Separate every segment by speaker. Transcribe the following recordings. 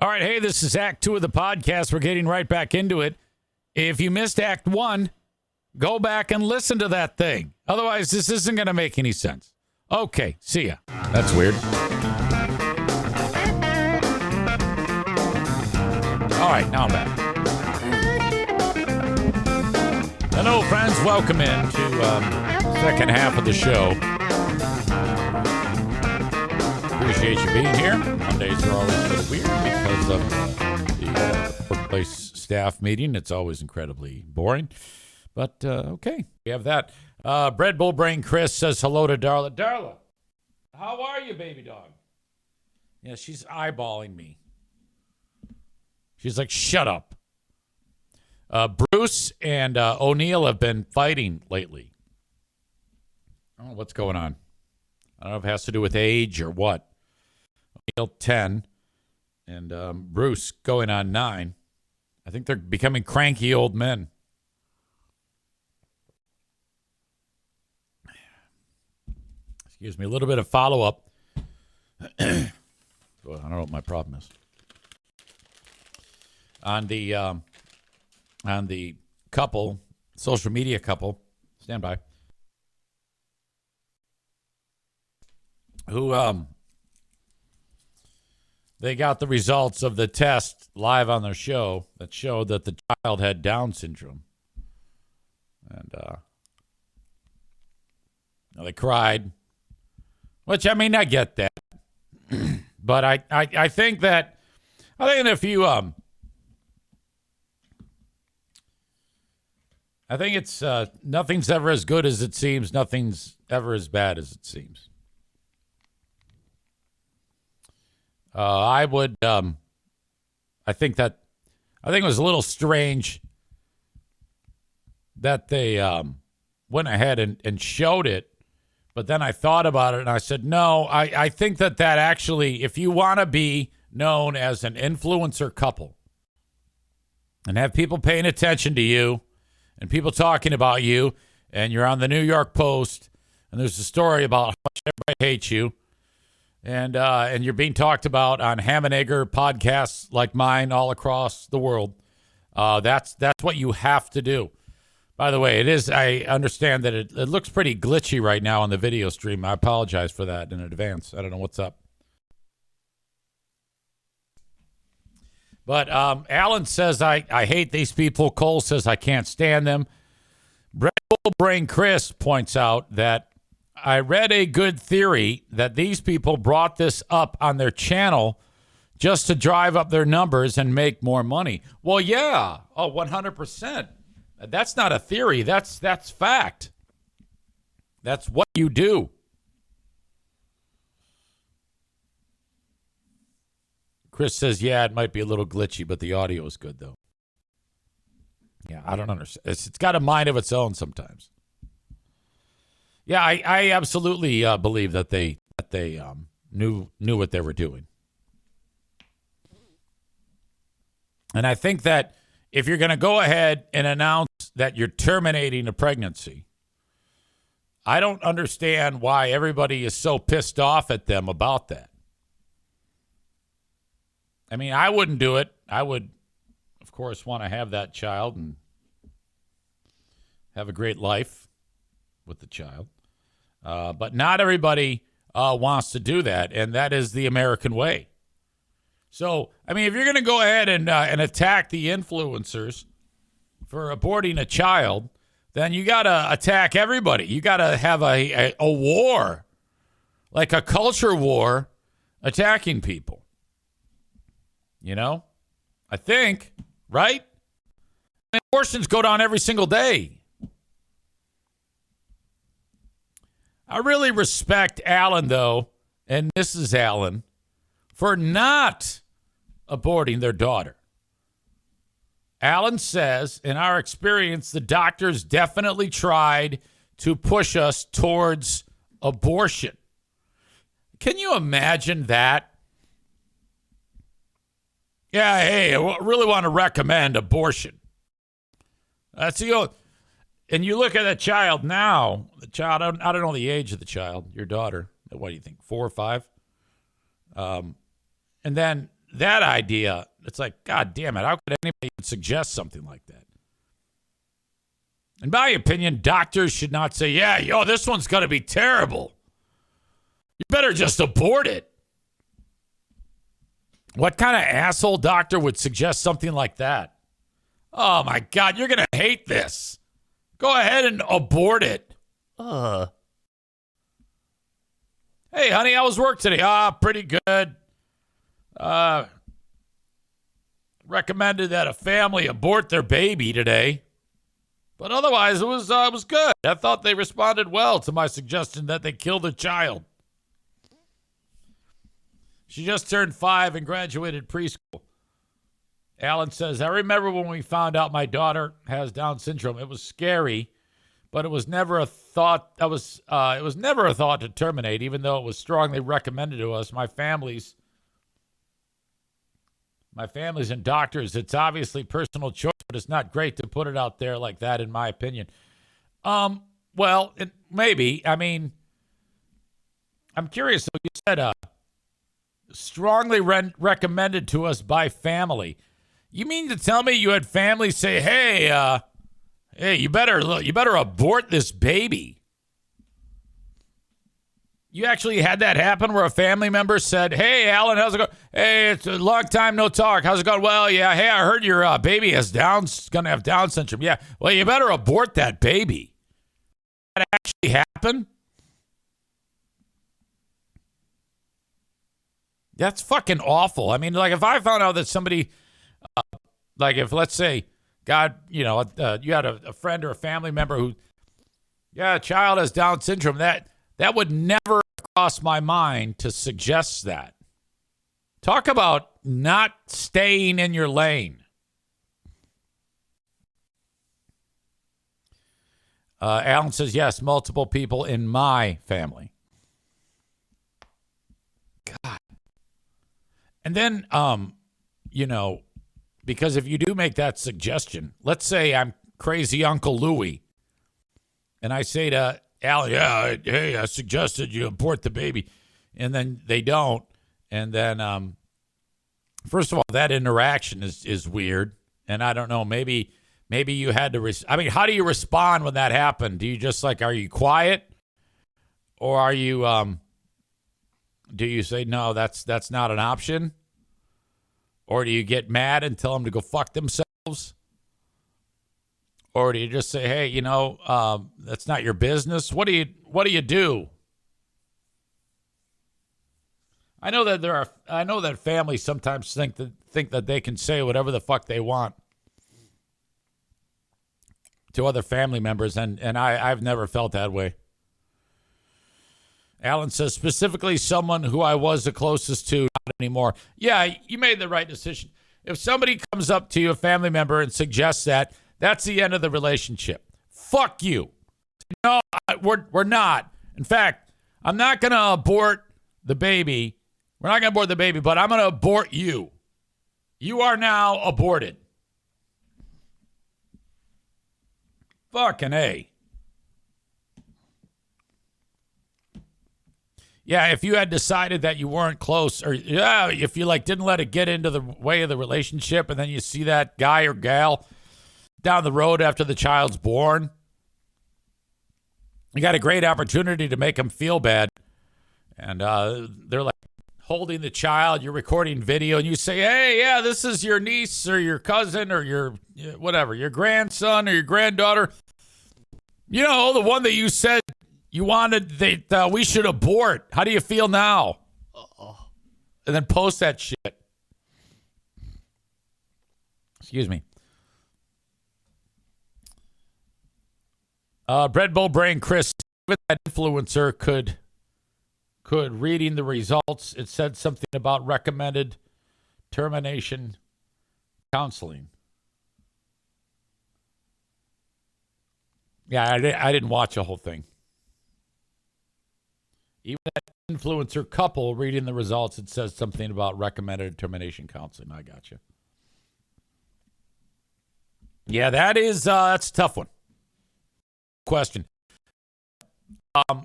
Speaker 1: All right, hey, this is Act 2 of the podcast. We're getting right back into it. If you missed Act 1, go back and listen to that thing. Otherwise, this isn't going to make any sense. Okay, see ya. That's weird. All right, now I'm back. Hello, friends. Welcome into second half of the show. Appreciate you being here. Mondays are always a little weird because of the workplace staff meeting. It's always incredibly boring. But, okay, we have that. Bread Bull Brain Chris says hello to Darla. Darla, how are you, baby dog? Yeah, she's eyeballing me. She's like, shut up. Bruce and O'Neill have been fighting lately. I don't know what's going on. I don't know if it has to do with age or what. O'Neill 10 and Bruce going on 9. I think they're becoming cranky old men. Excuse me, a little bit of follow-up. I don't know what my problem is. On the couple, social media couple, stand by, who they got the results of the test live on their show that showed that the child had Down syndrome. And they cried, which, I mean, I get that. But I think that, if you, I think it's, nothing's ever as good as it seems. Nothing's ever as bad as it seems. I think it was a little strange that they went ahead and showed it, but then I thought about it and I said, no, I think that actually, if you want to be known as an influencer couple and have people paying attention to you and people talking about you, and you're on the New York Post and there's a story about how much everybody hates you, and you're being talked about on Ham and Egger podcasts like mine all across the world. That's what you have to do. By the way, it is. I understand that it looks pretty glitchy right now on the video stream. I apologize for that in advance. I don't know what's up. But Alan says, I hate these people. Cole says, I can't stand them. Red Bull Brain Chris points out that I read a good theory that these people brought this up on their channel just to drive up their numbers and make more money. Well, yeah. Oh, 100%. That's not a theory. That's fact. That's what you do. Chris says, yeah, it might be a little glitchy, but the audio is good, though. Yeah, I don't understand. It's got a mind of its own sometimes. Yeah, I absolutely believe that they knew what they were doing. And I think that if you're going to go ahead and announce that you're terminating a pregnancy, I don't understand why everybody is so pissed off at them about that. I mean, I wouldn't do it. I would, of course, want to have that child and have a great life with the child. But not everybody wants to do that, and that is the American way. So, I mean, if you're going to go ahead and attack the influencers for aborting a child, then you got to attack everybody. You got to have a war, like a culture war, attacking people. You know? I think, right? Abortions go down every single day. I really respect Alan, though, and Mrs. Allen, for not aborting their daughter. Alan says, in our experience, the doctors definitely tried to push us towards abortion. Can you imagine that? Yeah, hey, I really want to recommend abortion. That's the old. And you look at that child now. The child, I don't know the age of the child, your daughter. What do you think, 4 or 5? And then that idea, it's like, God damn it, how could anybody even suggest something like that? In my opinion, doctors should not say, yeah, this one's going to be terrible. You better just abort it. What kind of asshole doctor would suggest something like that? Oh, my God, you're going to hate this. Go ahead and abort it. Hey, honey, how was work today? Pretty good. Recommended that a family abort their baby today. But otherwise, it was good. I thought they responded well to my suggestion that they kill the child. She just turned 5 and graduated preschool. Alan says, I remember when we found out my daughter has Down syndrome. It was scary, but it was never a thought. It was never a thought to terminate, even though it was strongly recommended to us. My family's and doctors. It's obviously personal choice, but it's not great to put it out there like that, in my opinion. Well, maybe. I mean, I'm curious. You said strongly recommended to us by family. You mean to tell me you had family say, "Hey, you better abort this baby"? You actually had that happen where a family member said, "Hey, Alan, how's it going? Hey, it's a long time no talk. How's it going? Well, yeah. Hey, I heard your baby going to have Down syndrome. Yeah. Well, you better abort that baby." That actually happened? That's fucking awful. I mean, like if I found out that somebody, like if let's say, God, you had a friend or a family member who, a child has Down syndrome, that would never cross my mind to suggest that. Talk about not staying in your lane. Alan says, yes, multiple people in my family. God. And then, because if you do make that suggestion, let's say I'm crazy Uncle Louie, and I say to Alan, hey, I suggested you abort the baby, and then they don't, and then, first of all, that interaction is weird, and I don't know, maybe you had to, how do you respond when that happened? Do you just are you quiet, or are you, do you say, no, that's not an option? Or do you get mad and tell them to go fuck themselves? Or do you just say, hey, that's not your business? What do you do? I know that families sometimes think that they can say whatever the fuck they want to other family members, and I've never felt that way. Alan says, specifically someone who I was the closest to, not anymore. Yeah, you made the right decision. If somebody comes up to you, a family member, and suggests that, that's the end of the relationship. Fuck you. No, we're not. In fact, I'm not going to abort the baby. We're not going to abort the baby, but I'm going to abort you. You are now aborted. Fucking A. Yeah, if you had decided that you weren't close, or if you didn't let it get into the way of the relationship, and then you see that guy or gal down the road after the child's born, you got a great opportunity to make them feel bad. And they're holding the child, you're recording video, and you say, hey, yeah, this is your niece or your cousin or your whatever, your grandson or your granddaughter. The one that you said you wanted that we should abort. How do you feel now? And then post that shit. Excuse me. Bread Bowl Brain Chris, even that influencer could reading the results, it said something about recommended termination counseling. Yeah, I didn't watch the whole thing. Even that influencer couple reading the results, it says something about recommended termination counseling. I got you. Yeah, that's a tough one. Question.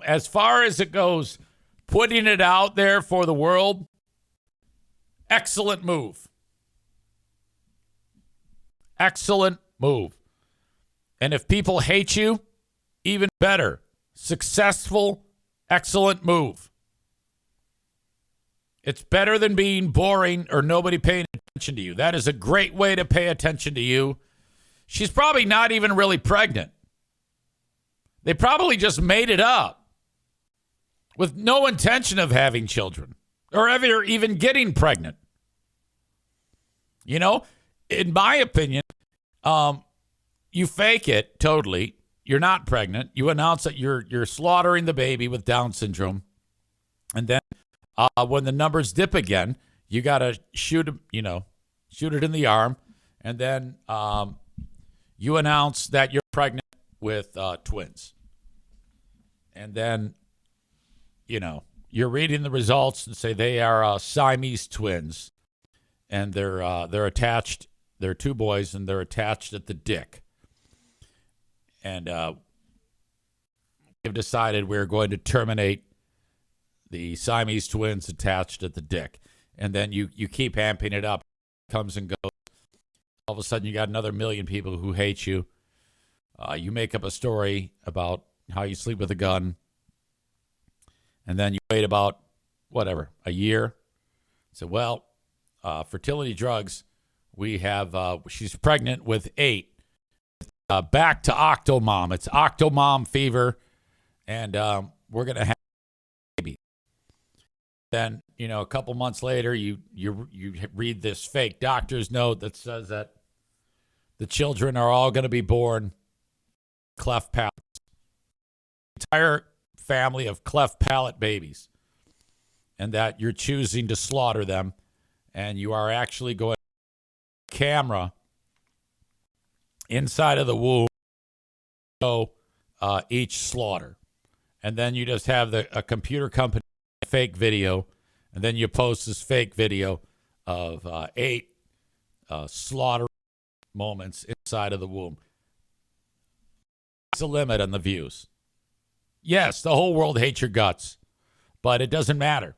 Speaker 1: As far as it goes, putting it out there for the world, Excellent move. Excellent move. And if people hate you, even better. Successful, excellent move. It's better than being boring or nobody paying attention to you. That is a great way to pay attention to you. She's probably not even really pregnant. They probably just made it up with no intention of having children or ever even getting pregnant. You know, in my opinion, you fake it totally. You're not pregnant. You announce that you're slaughtering the baby with Down syndrome. And then when the numbers dip again, you got to shoot it in the arm. And then you announce that you're pregnant with twins. And then, you're reading the results and say they are Siamese twins. And they're attached. They're two boys, and they're attached at the dick. And we've decided we're going to terminate the Siamese twins attached at the dick. And then you keep amping it up. It comes and goes. All of a sudden, you got another million people who hate you. You make up a story about how you sleep with a gun. And then you wait about, a year. So, fertility drugs, we have, she's pregnant with 8. Back to Octomom. It's Octomom fever. And we're going to have a baby. Then, a couple months later, you read this fake doctor's note that says that the children are all going to be born cleft palates. Entire family of cleft palate babies. And that you're choosing to slaughter them. And you are actually going camera inside of the womb to each slaughter. And then you just have a computer company fake video. And then you post this fake video of 8 slaughter moments inside of the womb. It's a limit on the views. Yes, the whole world hates your guts, but it doesn't matter.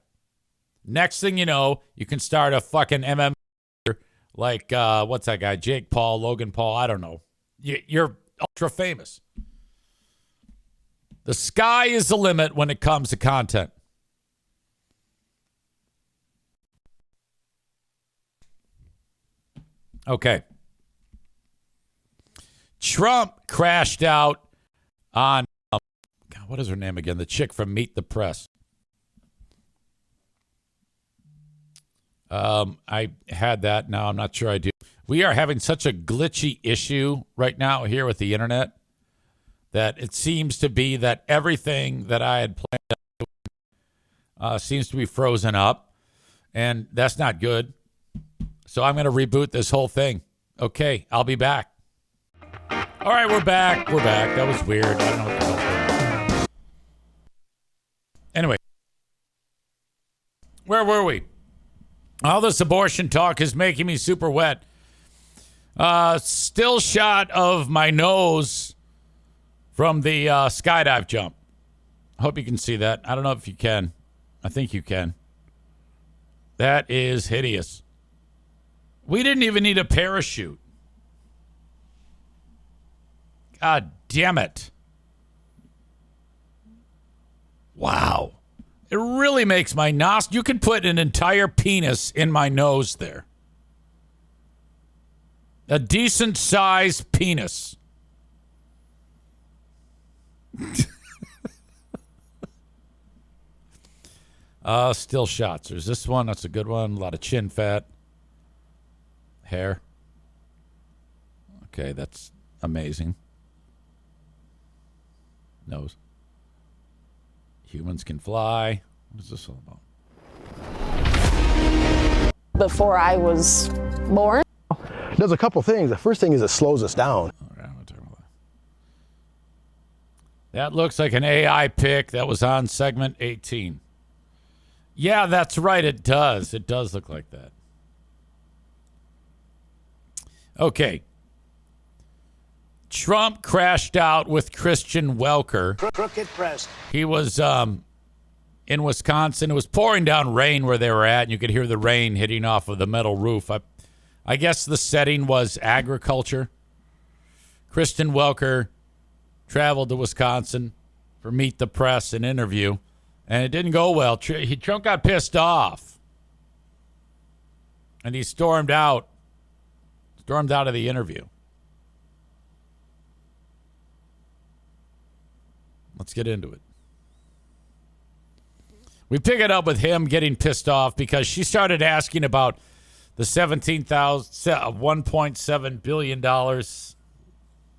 Speaker 1: Next thing you know, you can start a fucking MMA like, what's that guy? Jake Paul, Logan Paul, I don't know. You're ultra famous. The sky is the limit when it comes to content. Okay. Trump crashed out on, God, what is her name again? The chick from Meet the Press. I had that. Now I'm not sure I do. We are having such a glitchy issue right now here with the internet that it seems to be that everything that I had planned seems to be frozen up, and that's not good. So I'm going to reboot this whole thing. Okay, I'll be back. All right, we're back. We're back. That was weird. I don't know what the hell's going on. Anyway, where were we? All this abortion talk is making me super wet. Still shot of my nose from the skydive jump. I hope you can see that. I don't know if you can. I think you can. That is hideous. We didn't even need a parachute. God damn it. Wow. It really makes my nostrils. You can put an entire penis in my nose there. A decent sized penis. Still shots. There's this one. That's a good one. A lot of chin fat. Hair. Okay, that's amazing. Nose. Humans can fly. What is this all about?
Speaker 2: Before I was born.
Speaker 3: It does a couple things. The first thing is it slows us down.
Speaker 1: All right, I'm gonna talk about that. That looks like an AI pic that was on segment 18. Yeah, that's right. It does. It does look like that. Okay. Trump crashed out with Christian Welker.
Speaker 4: Crooked press.
Speaker 1: He was in Wisconsin. It was pouring down rain where they were at, and you could hear the rain hitting off of the metal roof. I guess the setting was agriculture. Kristen Welker traveled to Wisconsin for Meet the Press and interview, and it didn't go well. Trump got pissed off, and he stormed out of the interview. Let's get into it. We pick it up with him getting pissed off because she started asking about the $1.7 billion,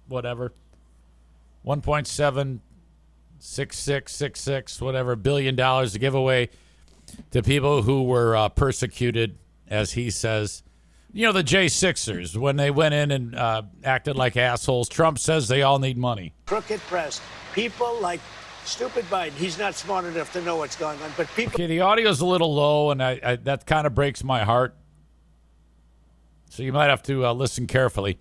Speaker 1: whatever, 1.76666, whatever, $billion to give away to people who were persecuted, as he says. You know, the J6ers, when they went in and acted like assholes. Trump says they all need money.
Speaker 4: Crooked press. People like stupid Biden. He's not smart enough to know what's going on. But people.
Speaker 1: Okay, the audio's a little low, and I that kind of breaks my heart. So you might have to listen carefully.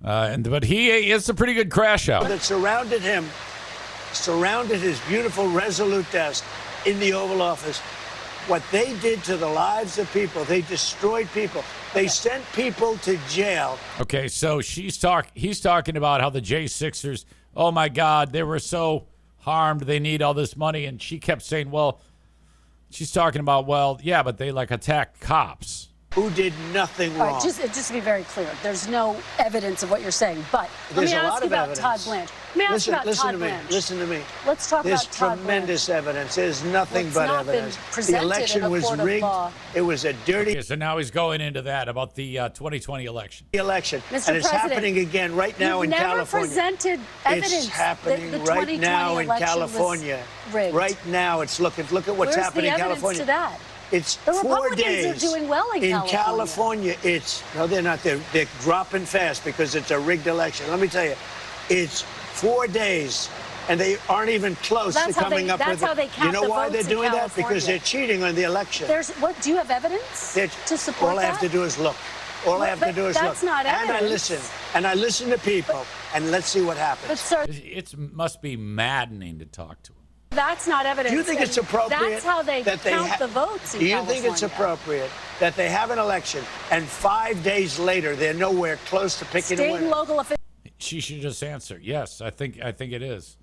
Speaker 1: But he is a pretty good crash out.
Speaker 4: That surrounded him, surrounded his beautiful, resolute desk in the Oval Office. What they did to the lives of people, they destroyed people. They sent people to jail.
Speaker 1: Okay, so he's talking about how the J6ers, oh my God, they were so harmed, they need all this money. And she kept saying, well, she's talking about, well, yeah, but they like attacked cops.
Speaker 4: Who did nothing wrong.
Speaker 5: All right, just to be very clear, there's no evidence of what you're saying. But
Speaker 4: There's
Speaker 5: let me
Speaker 4: a
Speaker 5: ask
Speaker 4: lot
Speaker 5: you
Speaker 4: of
Speaker 5: about
Speaker 4: evidence.
Speaker 5: Todd Blanche. Let me ask you about Todd Blanche.
Speaker 4: Listen to me.
Speaker 5: Let's talk
Speaker 4: There's
Speaker 5: about Todd
Speaker 4: tremendous evidence. There's nothing
Speaker 5: What's
Speaker 4: but
Speaker 5: not been
Speaker 4: evidence. The
Speaker 5: presented
Speaker 4: election
Speaker 5: in a
Speaker 4: was
Speaker 5: court of
Speaker 4: rigged.
Speaker 5: law.
Speaker 4: It was a dirty
Speaker 1: Okay, so now he's going into that about the 2020 election.
Speaker 4: election.
Speaker 5: Mr.
Speaker 4: And it's
Speaker 5: President,
Speaker 4: happening again right now in
Speaker 5: You've never
Speaker 4: California.
Speaker 5: presented evidence
Speaker 4: It's happening
Speaker 5: that the
Speaker 4: right
Speaker 5: 2020
Speaker 4: now in
Speaker 5: election was
Speaker 4: California.
Speaker 5: rigged.
Speaker 4: Right now, it's look at what's
Speaker 5: Where's
Speaker 4: happening
Speaker 5: the
Speaker 4: in
Speaker 5: evidence
Speaker 4: California.
Speaker 5: to that?
Speaker 4: It's
Speaker 5: The
Speaker 4: 4
Speaker 5: Republicans
Speaker 4: days.
Speaker 5: are doing well in
Speaker 4: California, it's no, they're not. They're dropping fast because it's a rigged election. Let me tell you, it's 4 days, and they aren't even close to coming up with
Speaker 5: that's how they count
Speaker 4: You know
Speaker 5: the
Speaker 4: why they're
Speaker 5: votes in
Speaker 4: doing that? Because
Speaker 5: California.
Speaker 4: they're cheating on the election.
Speaker 5: Do you have evidence to support
Speaker 4: all I have
Speaker 5: that?
Speaker 4: to do is look. All I have to
Speaker 5: But
Speaker 4: do is look.
Speaker 5: that's not
Speaker 4: And I
Speaker 5: evidence.
Speaker 4: listen. And I listen to people. And let's see what happens.
Speaker 5: But sir,
Speaker 1: It must be maddening to talk to him.
Speaker 5: that's not evidence.
Speaker 4: Do you think
Speaker 5: and
Speaker 4: it's appropriate?
Speaker 5: That's how they
Speaker 4: that
Speaker 5: count the votes in
Speaker 4: Do you
Speaker 5: California.
Speaker 4: think it's appropriate that they have an election and 5 days later they're nowhere close to picking a
Speaker 5: State
Speaker 4: winner?
Speaker 5: and local officials.
Speaker 1: She should just answer, yes, I think it is.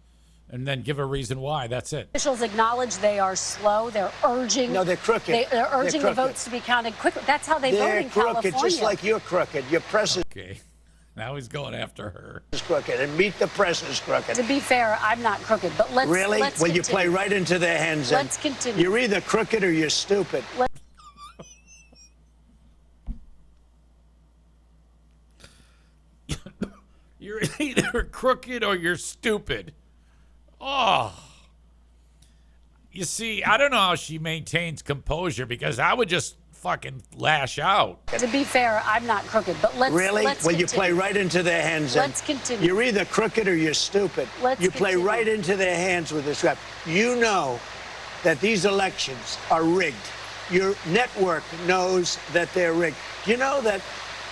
Speaker 1: And then give a reason why. That's it.
Speaker 5: Officials acknowledge they are slow. They're urging.
Speaker 4: No, they're crooked.
Speaker 5: They're urging
Speaker 4: They're
Speaker 5: the votes to be counted quickly. That's how they vote
Speaker 4: They're
Speaker 5: in
Speaker 4: crooked,
Speaker 5: California.
Speaker 4: just like you're crooked. Your press
Speaker 1: Okay. Now he's going after her.
Speaker 4: is crooked, and Meet the Press is crooked.
Speaker 5: To be fair, I'm not crooked, but let's
Speaker 4: Really?
Speaker 5: Let's
Speaker 4: Well, you
Speaker 5: continue.
Speaker 4: play right into their hands. then.
Speaker 5: Let's continue.
Speaker 4: You're either crooked or you're stupid.
Speaker 1: You're either crooked or you're stupid. Oh. You see, I don't know how she maintains composure because I would just fucking lash out.
Speaker 5: To be fair, I'm not crooked, but let's
Speaker 4: Really?
Speaker 5: Let's
Speaker 4: Well, you
Speaker 5: continue.
Speaker 4: play right into their hands. then.
Speaker 5: Let's continue.
Speaker 4: You're either crooked or you're stupid.
Speaker 5: Let's
Speaker 4: you play
Speaker 5: continue.
Speaker 4: right into their hands with this rap. You know that these elections are rigged. Your network knows that they're rigged. You know that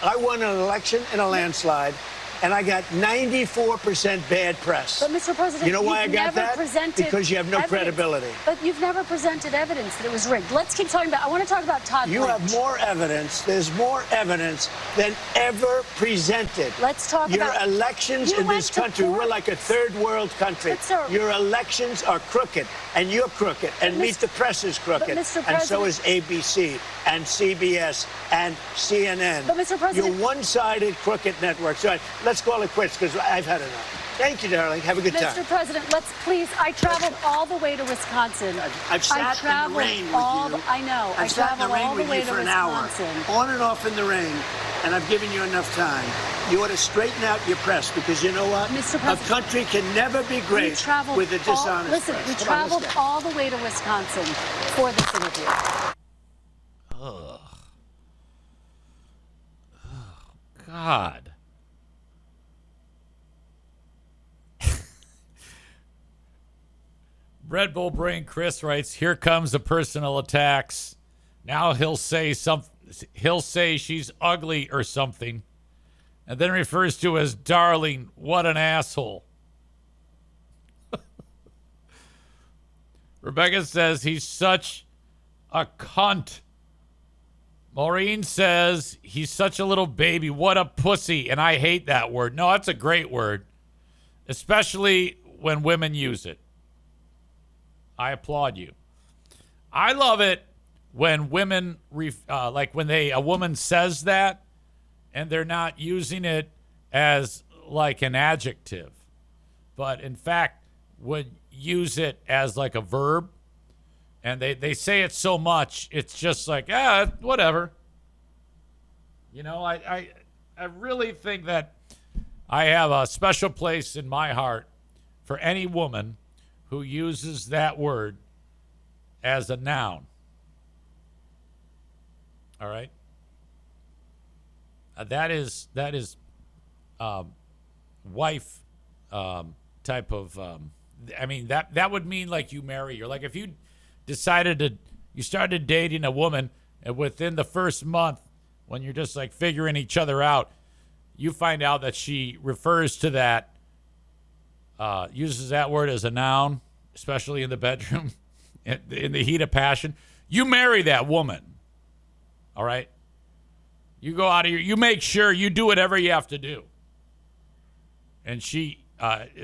Speaker 4: I won an election in a landslide, and I got 94% bad press.
Speaker 5: But Mr. President,
Speaker 4: you know why I
Speaker 5: you've
Speaker 4: got
Speaker 5: never
Speaker 4: that?
Speaker 5: presented
Speaker 4: Because you have no
Speaker 5: evidence.
Speaker 4: credibility.
Speaker 5: But you've never presented evidence that it was rigged. Let's keep talking about. I want to talk about Todd
Speaker 4: You
Speaker 5: Blanche.
Speaker 4: have more evidence. There's more evidence than ever presented.
Speaker 5: Let's talk
Speaker 4: Your
Speaker 5: about.
Speaker 4: elections
Speaker 5: You
Speaker 4: in
Speaker 5: went
Speaker 4: this
Speaker 5: to
Speaker 4: country, we're
Speaker 5: court.
Speaker 4: like a third world country.
Speaker 5: But, sir-
Speaker 4: Your elections are crooked, and you're crooked, and
Speaker 5: But,
Speaker 4: Meet the Press is crooked,
Speaker 5: Mr.
Speaker 4: and so
Speaker 5: President-
Speaker 4: is ABC, and CBS, and CNN.
Speaker 5: But, Mr. President-
Speaker 4: You're one-sided crooked networks. All right, let's call it quits because I've had enough. Thank you, darling. Have a good
Speaker 5: Mr.
Speaker 4: time.
Speaker 5: President, let's please. I traveled all the way to Wisconsin.
Speaker 4: I've sat
Speaker 5: I
Speaker 4: in
Speaker 5: traveled
Speaker 4: the rain with
Speaker 5: all
Speaker 4: you.
Speaker 5: the, I know. I
Speaker 4: I've sat in the
Speaker 5: traveled
Speaker 4: rain
Speaker 5: all the
Speaker 4: with
Speaker 5: way
Speaker 4: you
Speaker 5: to
Speaker 4: for an hour,
Speaker 5: Wisconsin.
Speaker 4: on and off in the rain, and I've given you enough time. You ought to straighten out your press because you know what?
Speaker 5: Mr.
Speaker 4: A
Speaker 5: President,
Speaker 4: country can never be
Speaker 5: We
Speaker 4: great
Speaker 5: traveled
Speaker 4: with a dishonest
Speaker 5: Listen,
Speaker 4: press.
Speaker 5: we
Speaker 4: Come on, let's
Speaker 5: traveled
Speaker 4: go.
Speaker 5: all the way to Wisconsin for this interview.
Speaker 1: God. Red Bull Brain Chris writes, "Here comes the personal attacks. Now he'll say she's ugly or something, and then refers to as darling. What an asshole." Rebecca says he's such a cunt. Maureen says he's such a little baby. What a pussy. And I hate that word. No, that's a great word, especially when women use it. I applaud you. I love it when women, like when a woman says that and they're not using it as like an adjective, but in fact would use it as like a verb. And they say it so much, it's just like, whatever. You know, I really think that I have a special place in my heart for any woman who uses that word as a noun. All right? That is wife type of, I mean, that would mean like you marry her. Like if you you started dating a woman, and within the first month, when you're just like figuring each other out, you find out that she refers to that, uses that word as a noun, especially in the bedroom, in the heat of passion. You marry that woman. All right? You go out of you make sure you do whatever you have to do. And she,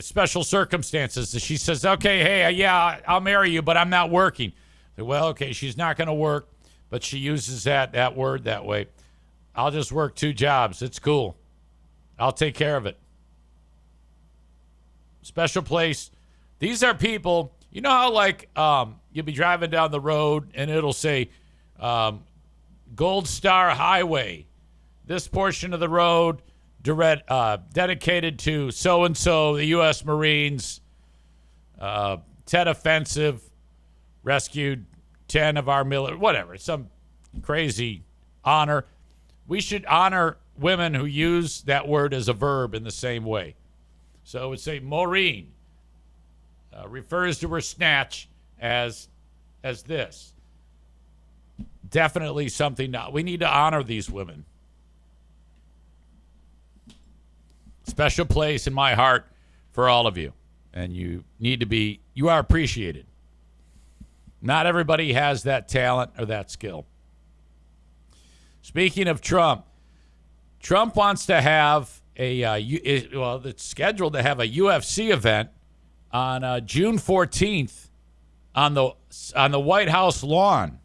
Speaker 1: special circumstances, she says, okay, hey, yeah, I'll marry you, but I'm not working. Well, okay, she's not going to work, but she uses that word that way. I'll just work 2 jobs. It's cool. I'll take care of it. Special place. These are people, you know how like you'll be driving down the road and it'll say Gold Star Highway. This portion of the road dedicated to so-and-so, the U.S. Marines, Tet Offensive, rescued 10 of our military, whatever, some crazy honor. We should honor women who use that word as a verb in the same way. So it would say Maureen refers to her snatch as this. Definitely something. We need to honor these women. Special place in my heart for all of you. And you are appreciated. Not everybody has that talent or that skill. Speaking of Trump wants to have it's scheduled to have a UFC event on June 14th on the White House lawn.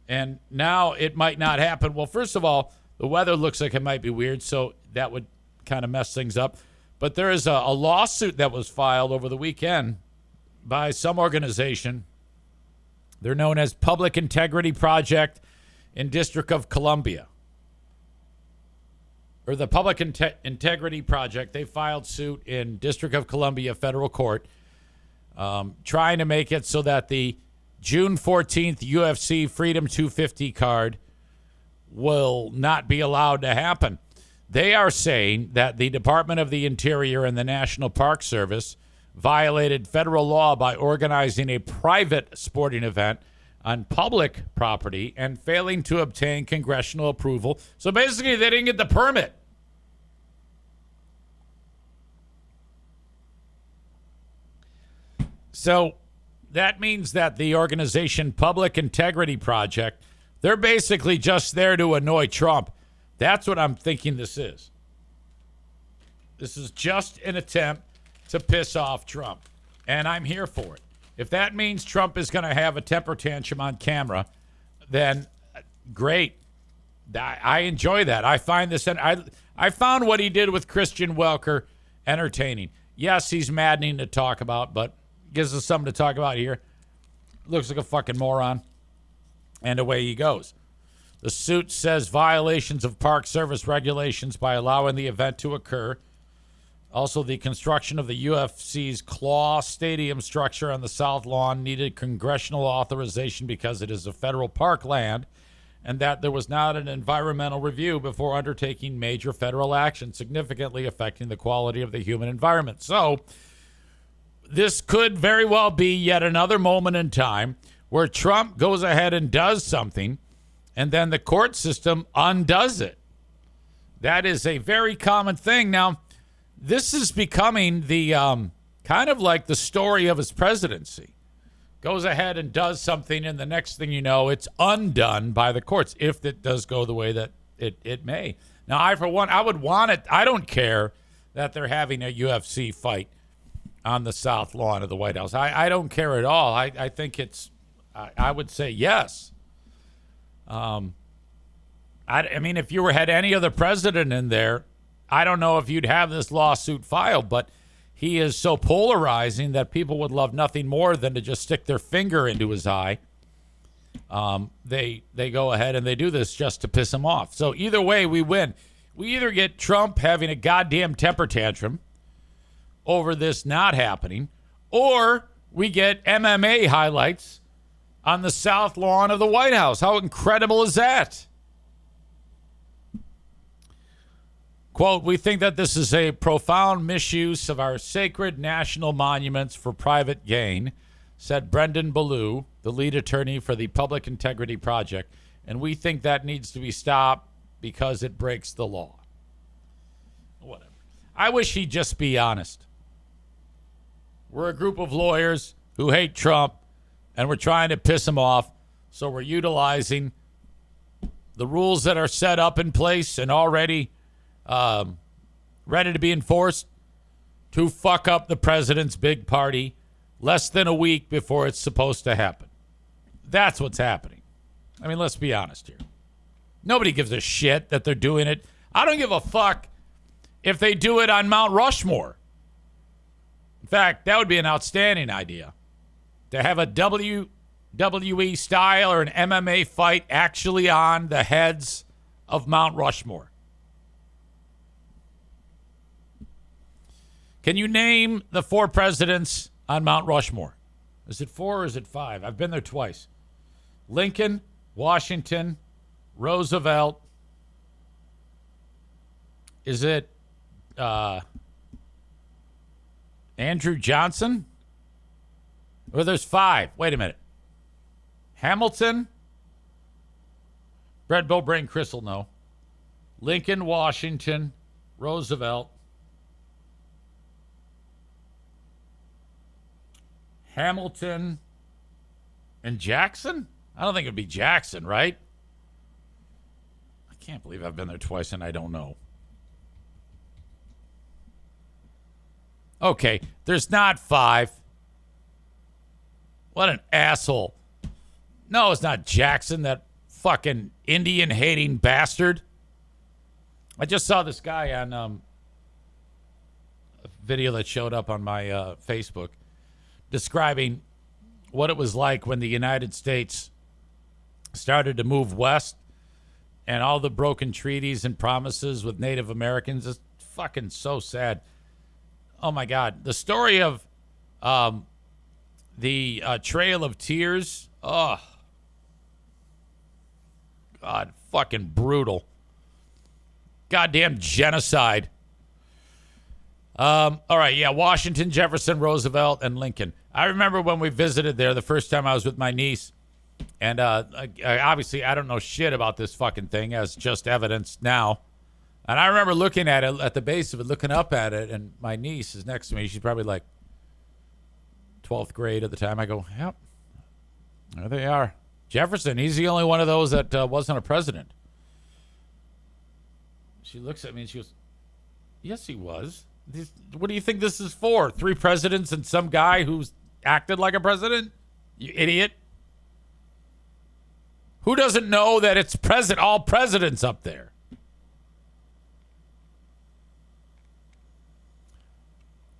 Speaker 1: And now it might not happen. Well, first of all, the weather looks like it might be weird, so that would kind of mess things up. But there is a lawsuit that was filed over the weekend by some organization. They're known as Public Integrity Project in District of Columbia. Or the Public Integrity Project, they filed suit in District of Columbia Federal Court, trying to make it so that the June 14th UFC Freedom 250 card will not be allowed to happen. They are saying that the Department of the Interior and the National Park Service violated federal law by organizing a private sporting event on public property and failing to obtain congressional approval. So basically, they didn't get the permit. So that means that the organization Public Integrity Project, they're basically just there to annoy Trump. That's what I'm thinking this is. This is just an attempt to piss off Trump. And I'm here for it. If that means Trump is going to have a temper tantrum on camera, then great. I enjoy that. I find this, I found what he did with Christian Welker entertaining. Yes, he's maddening to talk about, but gives us something to talk about here. Looks like a fucking moron. And away he goes. The suit says violations of Park Service regulations by allowing the event to occur. Also, the construction of the UFC's Claw Stadium structure on the South Lawn needed congressional authorization because it is a federal park land, and that there was not an environmental review before undertaking major federal action significantly affecting the quality of the human environment. So, this could very well be yet another moment in time where Trump goes ahead and does something, and then the court system undoes it. That is a very common thing. Now, this is becoming the kind of like the story of his presidency. Goes ahead and does something, and the next thing you know, it's undone by the courts, if it does go the way that it may. Now, I, for one, I would want it. I don't care that they're having a UFC fight on the South Lawn of the White House. I don't care at all. I think it's, I would say yes. I mean, if you had any other president in there, I don't know if you'd have this lawsuit filed, but he is so polarizing that people would love nothing more than to just stick their finger into his eye. They go ahead and they do this just to piss him off. So either way, we win. We either get Trump having a goddamn temper tantrum over this not happening, or we get MMA highlights on the South Lawn of the White House. How incredible is that? Quote, we think that this is a profound misuse of our sacred national monuments for private gain, said Brendan Ballou, the lead attorney for the Public Integrity Project, and we think that needs to be stopped because it breaks the law. Whatever. I wish he'd just be honest. We're a group of lawyers who hate Trump, and we're trying to piss him off, so we're utilizing the rules that are set up in place and already ready to be enforced to fuck up the president's big party less than a week before it's supposed to happen. That's what's happening. I mean, let's be honest here. Nobody gives a shit that they're doing it. I don't give a fuck if they do it on Mount Rushmore. In fact, that would be an outstanding idea. To have a WWE style or an MMA fight actually on the heads of Mount Rushmore. Can you name the 4 presidents on Mount Rushmore? Is it 4 or is it 5? I've been there twice. Lincoln, Washington, Roosevelt. Is it Andrew Johnson? Or there's 5. Wait a minute. Hamilton. Brett Bobrain Chris will know. Lincoln, Washington, Roosevelt. Hamilton and Jackson? I don't think it'd be Jackson, right? I can't believe I've been there twice and I don't know. Okay, there's not 5. What an asshole. No, it's not Jackson, that fucking Indian-hating bastard. I just saw this guy on a video that showed up on my Facebook describing what it was like when the United States started to move west and all the broken treaties and promises with Native Americans. Is fucking so sad. Oh, my God. The story of the Trail of Tears. Oh, God, fucking brutal. Goddamn genocide. All right, yeah, Washington, Jefferson, Roosevelt, and Lincoln. I remember when we visited there the first time I was with my niece, and obviously I don't know shit about this fucking thing, as just evidenced now. And I remember looking at it, at the base of it, looking up at it, and my niece is next to me. She's probably like 12th grade at the time. I go, yep, there they are. Jefferson, he's the only one of those that wasn't a president. She looks at me and she goes, yes, he was. What do you think this is for? 3 presidents and some guy who's acted like a president? You idiot. Who doesn't know that it's all presidents up there?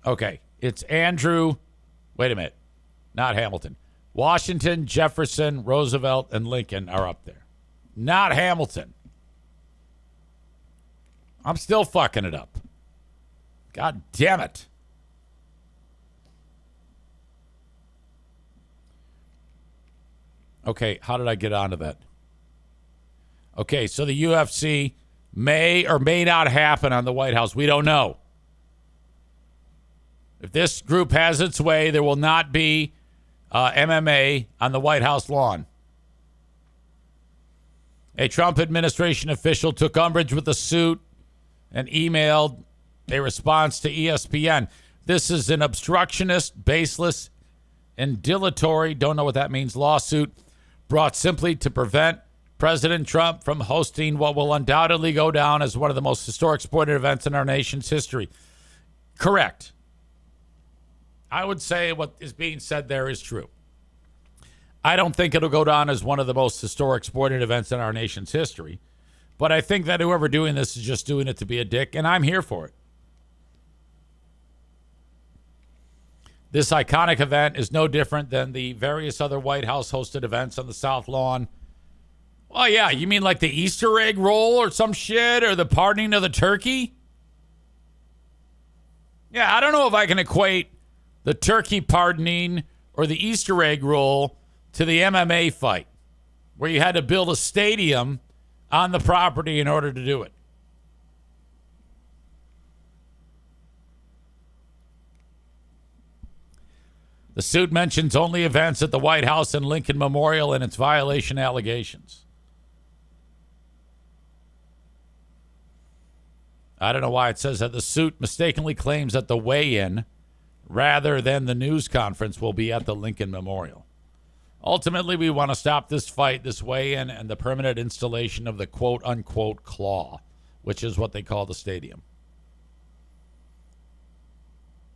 Speaker 1: Okay, it's Andrew. Wait a minute. Not Hamilton. Washington, Jefferson, Roosevelt, and Lincoln are up there. Not Hamilton. I'm still fucking it up. God damn it. Okay, how did I get onto that? Okay, so the UFC may or may not happen on the White House. We don't know. If this group has its way, there will not be MMA on the White House lawn. A Trump administration official took umbrage with the suit and emailed a response to ESPN. This is an obstructionist, baseless, and dilatory, don't know what that means, lawsuit brought simply to prevent President Trump from hosting what will undoubtedly go down as one of the most historic sporting events in our nation's history. Correct. I would say what is being said there is true. I don't think it'll go down as one of the most historic sporting events in our nation's history, but I think that whoever doing this is just doing it to be a dick, and I'm here for it. This iconic event is no different than the various other White House hosted events on the South Lawn. Oh, yeah, you mean like the Easter egg roll or some shit, or the pardoning of the turkey? Yeah, I don't know if I can equate the turkey pardoning or the Easter egg roll to the MMA fight, where you had to build a stadium on the property in order to do it. The suit mentions only events at the White House and Lincoln Memorial and its violation allegations. I don't know why it says that the suit mistakenly claims that the weigh-in rather than the news conference will be at the Lincoln Memorial. Ultimately, we want to stop this fight, this weigh-in, and the permanent installation of the quote-unquote claw, which is what they call the stadium.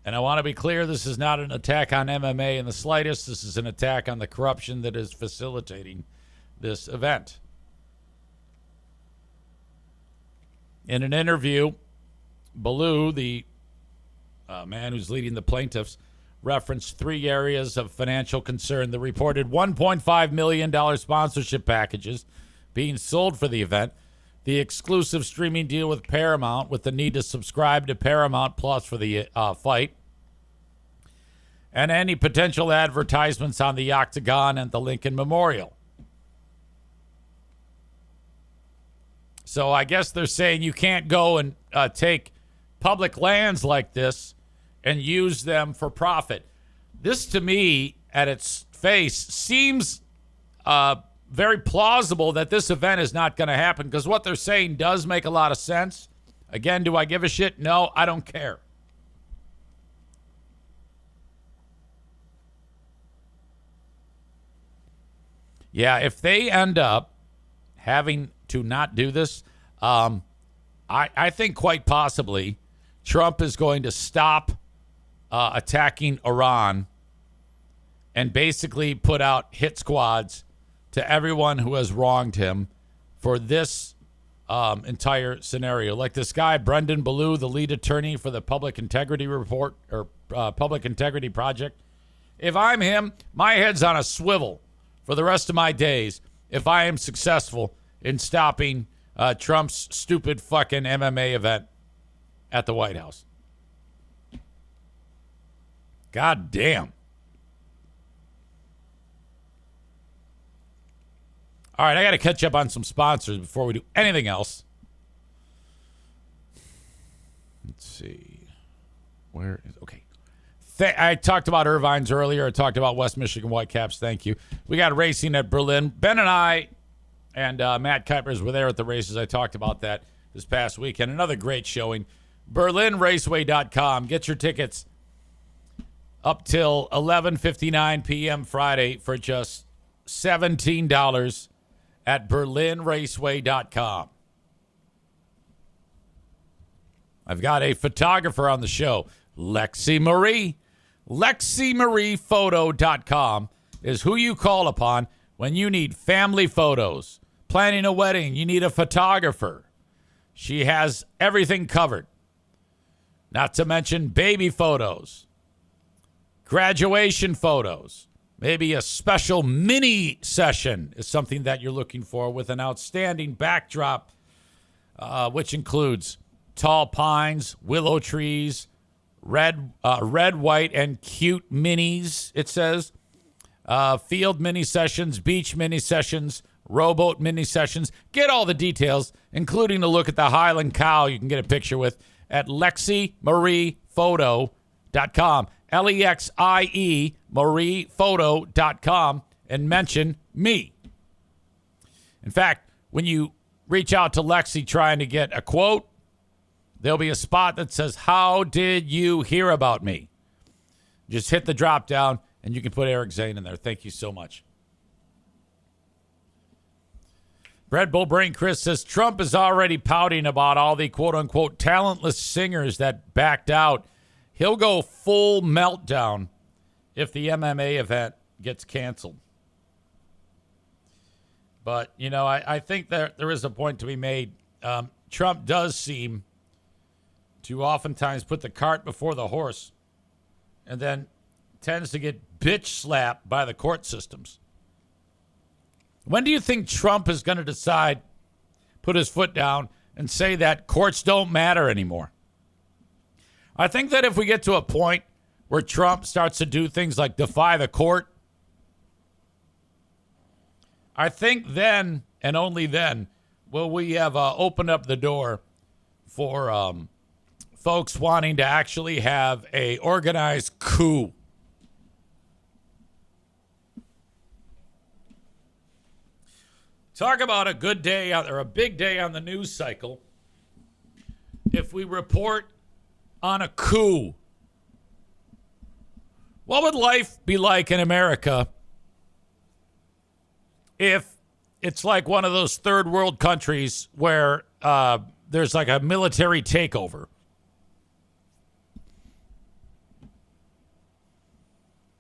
Speaker 1: And I want to be clear, this is not an attack on MMA in the slightest. This is an attack on the corruption that is facilitating this event. In an interview, Ballou, the man who's leading the plaintiffs, referenced three areas of financial concern. The reported $1.5 million sponsorship packages being sold for the event, the exclusive streaming deal with Paramount with the need to subscribe to Paramount Plus for the fight, and any potential advertisements on the Octagon and the Lincoln Memorial. So I guess they're saying you can't go and take public lands like this and use them for profit. This, to me, at its face, seems very plausible that this event is not going to happen, because what they're saying does make a lot of sense. Again, do I give a shit? No, I don't care. Yeah, if they end up having to not do this, I think quite possibly Trump is going to stop attacking Iran and basically put out hit squads to everyone who has wronged him for this entire scenario. Like this guy, Brendan Ballou, the lead attorney for the Public Integrity Report or Public Integrity Project. If I'm him, my head's on a swivel for the rest of my days if I am successful in stopping Trump's stupid fucking MMA event at the White House. God damn. All right, I got to catch up on some sponsors before we do anything else. Let's see. Where is... Okay. I talked about Irvine's earlier. I talked about West Michigan Whitecaps. Thank you. We got racing at Berlin. Ben and I and Matt Kuipers were there at the races. I talked about that this past weekend. Another great showing. BerlinRaceway.com. Get your tickets up till 11:59 p.m. Friday for just $17 at BerlinRaceway.com. I've got a photographer on the show, Lexi Marie. LexiMariePhoto.com is who you call upon when you need family photos. Planning a wedding, you need a photographer. She has everything covered. Not to mention baby photos, graduation photos, maybe a special mini session is something that you're looking for with an outstanding backdrop, which includes tall pines, willow trees, red, white, and cute minis, it says. Field mini sessions, beach mini sessions, rowboat mini sessions. Get all the details, including a look at the Highland cow you can get a picture with at LexiMariePhoto.com. LEXIE MariePhoto.com, and mention me. In fact, when you reach out to Lexi trying to get a quote, there'll be a spot that says, "How did you hear about me?" Just hit the drop down and you can put Eric Zane in there. Thank you so much. Red Bull Brain Chris says Trump is already pouting about all the quote-unquote talentless singers that backed out. He'll go full meltdown if the MMA event gets canceled. But, you know, I think there is a point to be made. Trump does seem to oftentimes put the cart before the horse and then tends to get bitch slapped by the court systems. When do you think Trump is going to decide, put his foot down, and say that courts don't matter anymore? I think that if we get to a point where Trump starts to do things like defy the court, I think then and only then will we have opened up the door for folks wanting to actually have a organized coup. Talk about a good day or a big day on the news cycle if we report on a coup. What would life be like in America if it's like one of those third world countries where there's like a military takeover?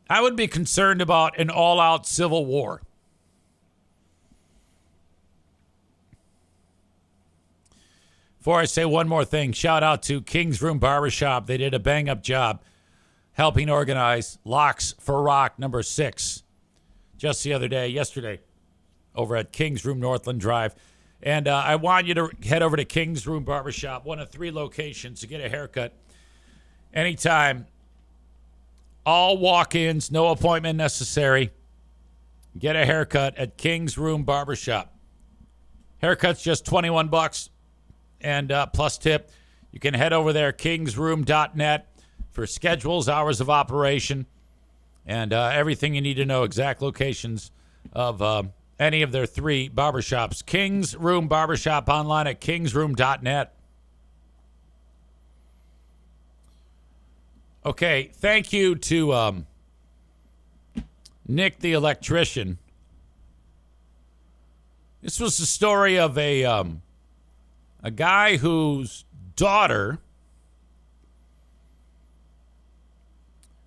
Speaker 1: I would be concerned about an all-out civil war. Before I say one more thing, shout out to King's Room Barbershop. They did a bang-up job helping organize Locks for Rock number 6 just the other day, yesterday, over at King's Room Northland Drive. And I want you to head over to King's Room Barbershop, one of 3 locations, to get a haircut anytime. All walk-ins, no appointment necessary. Get a haircut at King's Room Barbershop. Haircut's just $21 and plus tip. You can head over there, kingsroom.net, for schedules, hours of operation, and everything you need to know, exact locations of any of their 3 barbershops. King's Room Barbershop online at kingsroom.net. Okay, thank you to Nick the electrician. This was the story of a guy whose daughter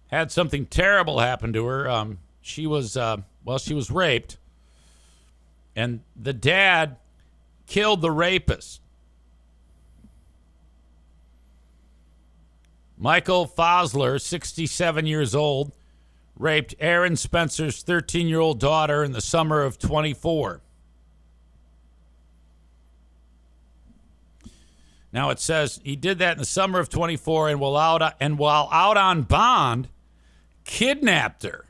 Speaker 1: had something terrible happen to her. She was raped, and the dad killed the rapist. Michael Fosler, 67 years old, raped Aaron Spencer's 13-year-old daughter in the summer of 24. Now it says he did that in the summer of 24 and while out on bond, kidnapped her.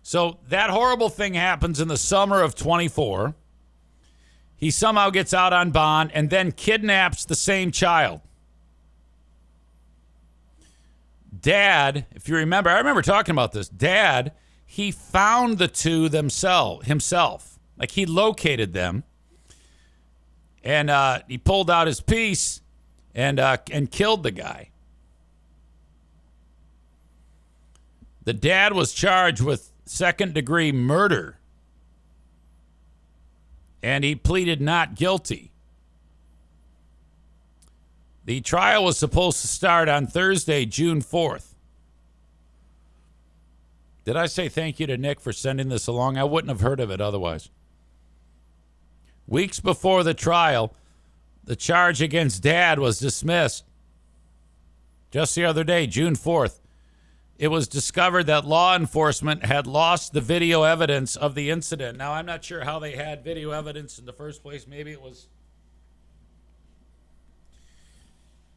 Speaker 1: So that horrible thing happens in the summer of 24. He somehow gets out on bond and then kidnaps the same child. Dad, if you remember, I remember talking about this. Dad, he found the two himself. Like he located them. And he pulled out his piece and killed the guy. The dad was charged with second-degree murder. And he pleaded not guilty. The trial was supposed to start on Thursday, June 4th. Did I say thank you to Nick for sending this along? I wouldn't have heard of it otherwise. Weeks before the trial, the charge against Dad was dismissed. Just the other day, June 4th, it was discovered that law enforcement had lost the video evidence of the incident. Now, I'm not sure how they had video evidence in the first place. Maybe it was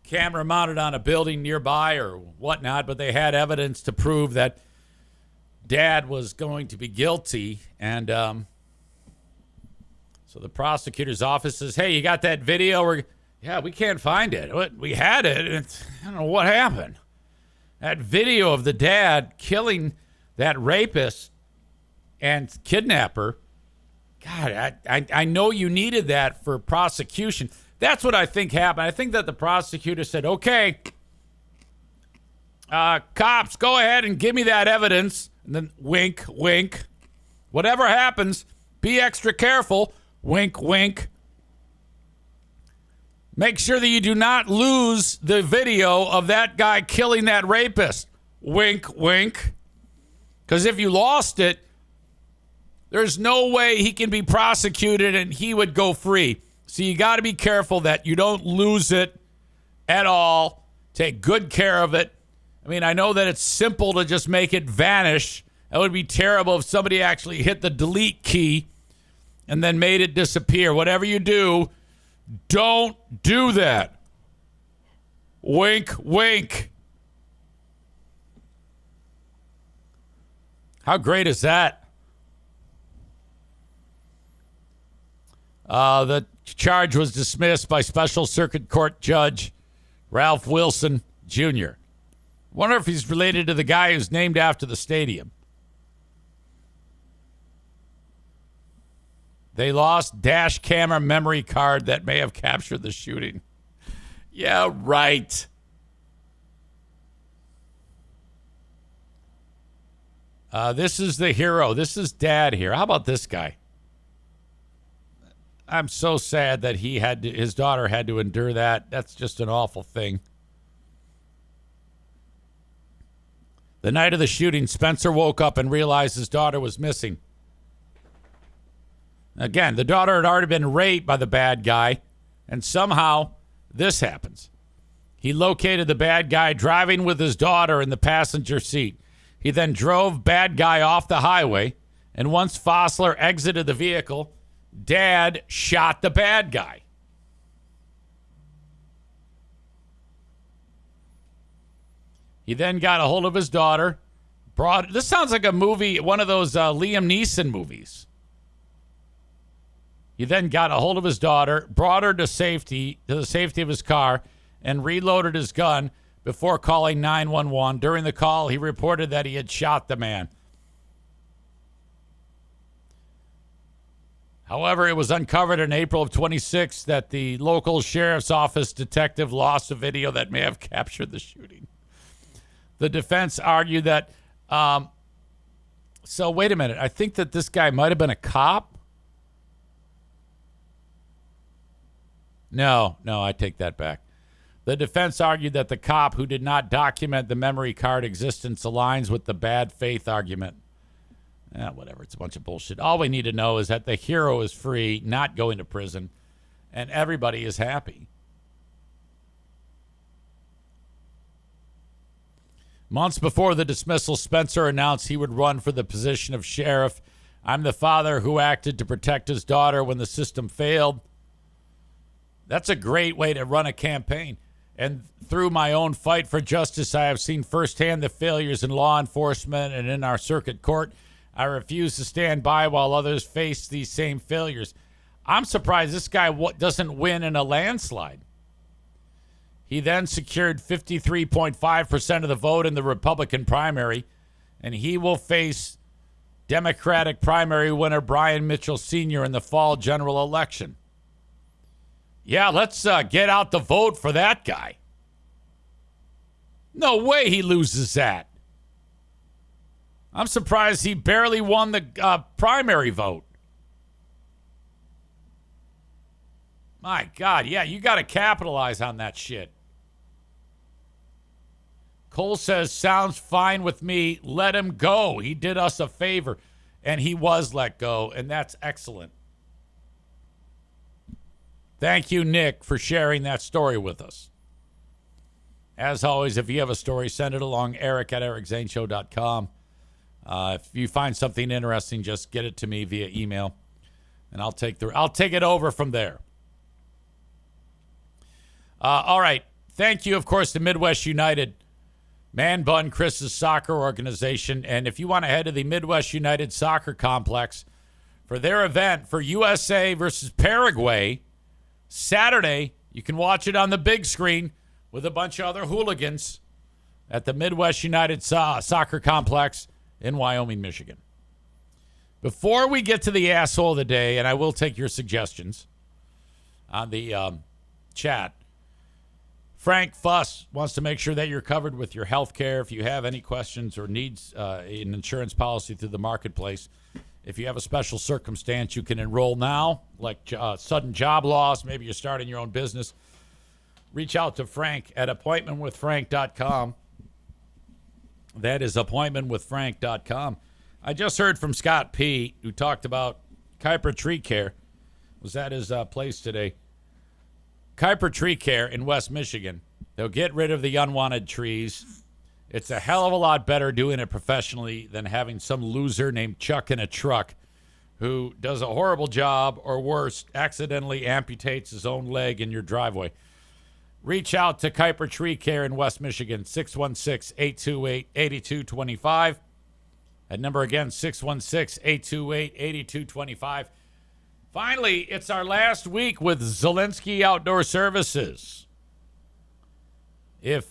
Speaker 1: camera mounted on a building nearby or whatnot, but they had evidence to prove that Dad was going to be guilty. And so the prosecutor's office says, hey, you got that video? Yeah, we can't find it. We had it. I don't know what happened. That video of the dad killing that rapist and kidnapper. God, I know you needed that for prosecution. That's what I think happened. I think that the prosecutor said, okay, cops, go ahead and give me that evidence. And then wink, wink. Whatever happens, be extra careful. Wink, wink. Make sure that you do not lose the video of that guy killing that rapist. Wink, wink. Because if you lost it, there's no way he can be prosecuted and he would go free. So you got to be careful that you don't lose it at all. Take good care of it. I mean, I know that it's simple to just make it vanish. That would be terrible if somebody actually hit the delete key and then made it disappear. Whatever you do, don't do that. Wink, wink. How great is that? The charge was dismissed by Special Circuit Court Judge Ralph Wilson, Jr. Wonder if he's related to the guy who's named after the stadium. They lost dash camera memory card that may have captured the shooting. Yeah, right. This is the hero. This is Dad here. How about this guy? I'm so sad that his daughter had to endure that. That's just an awful thing. The night of the shooting, Spencer woke up and realized his daughter was missing. Again, the daughter had already been raped by the bad guy, and somehow this happens. He located the bad guy driving with his daughter in the passenger seat. He then drove bad guy off the highway, and once Fossler exited the vehicle, Dad shot the bad guy. He then got a hold of his daughter. This sounds like a movie, one of those Liam Neeson movies. He then got a hold of his daughter, brought her to the safety of his car, and reloaded his gun before calling 911. During the call, he reported that he had shot the man. However, it was uncovered in April of 26 that the local sheriff's office detective lost a video that may have captured the shooting. The defense argued that, so wait a minute, I think that this guy might have been a cop. No, I take that back. The defense argued that the cop who did not document the memory card existence aligns with the bad faith argument. Whatever, it's a bunch of bullshit. All we need to know is that the hero is free, not going to prison, and everybody is happy. Months before the dismissal, Spencer announced he would run for the position of sheriff. I'm the father who acted to protect his daughter when the system failed. That's a great way to run a campaign. And through my own fight for justice, I have seen firsthand the failures in law enforcement and in our circuit court. I refuse to stand by while others face these same failures. I'm surprised this guy doesn't win in a landslide. He then secured 53.5% of the vote in the Republican primary, and he will face Democratic primary winner Brian Mitchell Sr. in the fall general election. Yeah, let's get out the vote for that guy. No way he loses that. I'm surprised he barely won the primary vote. My God, yeah, you got to capitalize on that shit. Cole says, sounds fine with me. Let him go. He did us a favor. And he was let go, and that's excellent. Thank you, Nick, for sharing that story with us. As always, if you have a story, send it along, eric@ericzaneshow.com. If you find something interesting, just get it to me via email, and I'll take it over from there. All right. Thank you, of course, to Midwest United, Man Bun Chris's soccer organization. And if you want to head to the Midwest United Soccer Complex for their event for USA versus Paraguay, Saturday, you can watch it on the big screen with a bunch of other hooligans at the Midwest United Soccer Complex in Wyoming, Michigan. Before we get to the asshole of the day, and I will take your suggestions on the chat. Frank Fuss wants to make sure that you're covered with your health care. If you have any questions or needs an insurance policy through the marketplace, if you have a special circumstance, you can enroll now, like sudden job loss. Maybe you're starting your own business. Reach out to Frank at appointmentwithfrank.com. That is appointmentwithfrank.com. I just heard from Scott P., who talked about Kuiper Tree Care. Was at his place today. Kuiper Tree Care in West Michigan. They'll get rid of the unwanted trees. It's a hell of a lot better doing it professionally than having some loser named Chuck in a truck who does a horrible job, or worse, accidentally amputates his own leg in your driveway. Reach out to Kuiper Tree Care in West Michigan, 616-828-8225. That number again, 616-828-8225. Finally, it's our last week with Zelensky Outdoor Services. If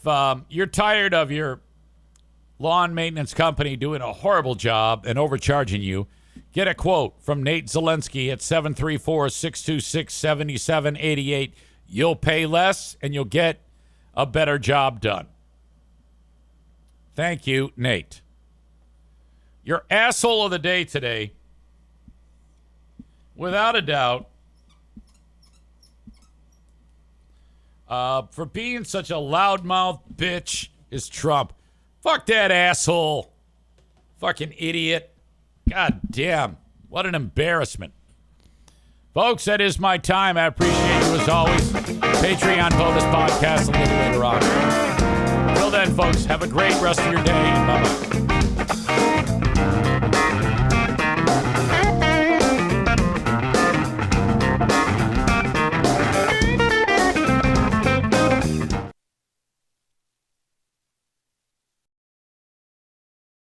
Speaker 1: you're tired of your lawn maintenance company doing a horrible job and overcharging you, get a quote from Nate Zelensky at 734-626-7788. You'll pay less and you'll get a better job done. Thank you, Nate. Your asshole of the day today, without a doubt, for being such a loudmouth bitch, is Trump. Fuck that asshole. Fucking idiot. God damn. What an embarrassment. Folks, that is my time. I appreciate you as always. Patreon bonus podcast a little later on. Until then, folks, have a great rest of your day. Bye-bye.